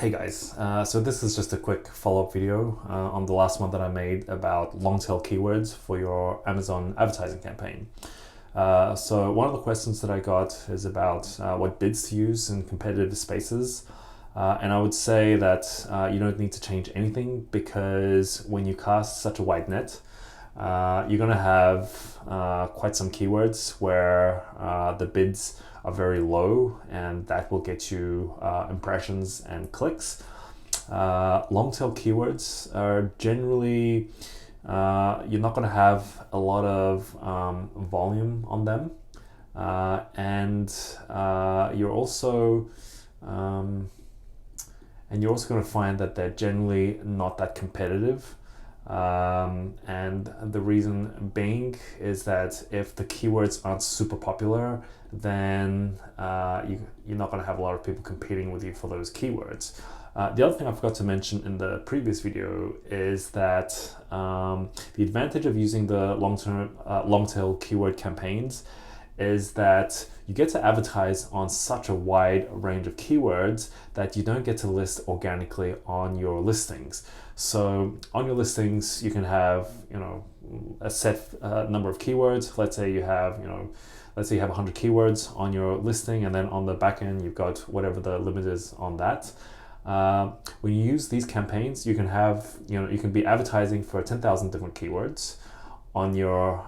Hey guys, so this is just a quick follow-up video on the last one that I made about long tail keywords for your Amazon advertising campaign. So one of the questions that I got is about what bids to use in competitive spaces. And I would say that you don't need to change anything, because when you cast such a wide net, you're going to have quite some keywords where the bids are very low, and that will get you impressions and clicks. Long tail keywords are generally, you're not going to have a lot of volume on them, and you're also going to find that they're generally not that competitive. And the reason being is that if the keywords aren't super popular, then you're not going to have a lot of people competing with you for those keywords. The other thing I forgot to mention in the previous video is that the advantage of using the long tail keyword campaigns is that you get to advertise on such a wide range of keywords that you don't get to list organically on your listings. So on your listings, you can have, a set number of keywords. Let's say you have, 100 keywords on your listing, and then on the back end, you've got whatever the limit is on that. When you use these campaigns, you can have, you can be advertising for 10,000 different keywords on your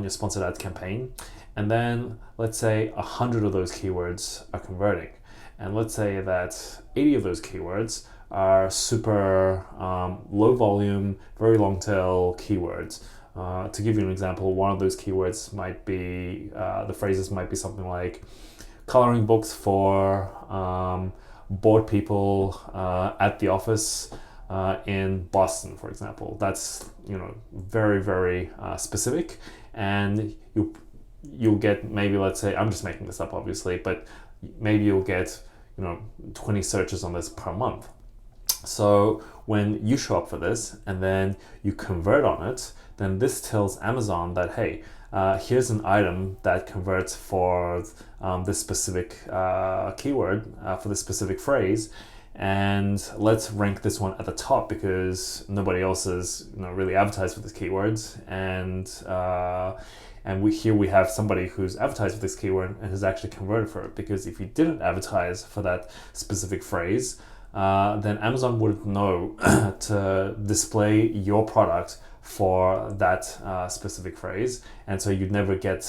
sponsored ad campaign, and then let's say 100 of those keywords are converting, and let's say that 80 of those keywords are super low volume, very long tail keywords. To give you an example, one of those keywords might be, the phrases might be something like coloring books for bored people at the office in Boston, for example. That's very, very specific, and you'll get, maybe, let's say, I'm just making this up obviously, but maybe you'll get 20 searches on this per month. So when you show up for this and then you convert on it, then this tells Amazon that, hey, here's an item that converts for this specific keyword, for this specific phrase, and let's rank this one at the top because nobody else has really advertised for this keyword, and we have somebody who's advertised for this keyword and has actually converted for it. Because if you didn't advertise for that specific phrase, then Amazon wouldn't know to display your product for that specific phrase, and so you'd never get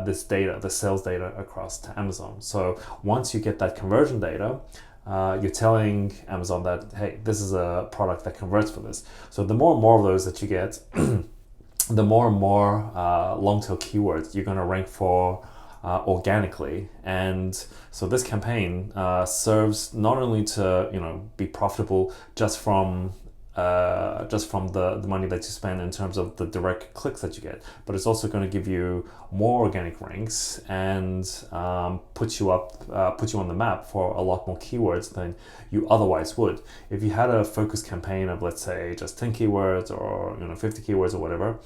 this data, the sales data, across to Amazon. So once you get that conversion data, you're telling Amazon that, hey, this is a product that converts for this. So the more and more of those that you get, the more and more long tail keywords you're going to rank for organically. And so this campaign serves not only to be profitable just from the money that you spend in terms of the direct clicks that you get, but it's also going to give you more organic ranks and put you on the map for a lot more keywords than you otherwise would. If you had a focused campaign of, let's say, just 10 keywords or 50 keywords or whatever,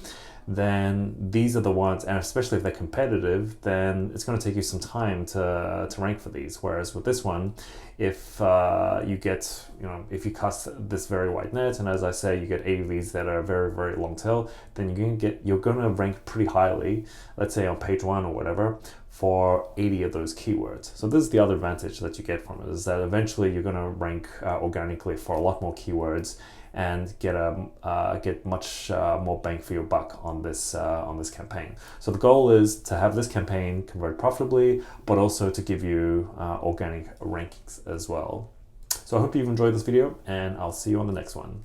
then these are the ones, and especially if they're competitive, then it's going to take you some time to rank for these. Whereas with this one, if you get, if you cast this very wide net, and as I say, you get 80 of these that are very, very long tail, then you're going to rank pretty highly, let's say on page 1 or whatever, for 80 of those keywords. So this is the other advantage that you get from it, is that eventually you're going to rank organically for a lot more keywords and get much more bang for your buck on this campaign. So the goal is to have this campaign convert profitably, but also to give you organic rankings as well. So I hope you've enjoyed this video, and I'll see you on the next one.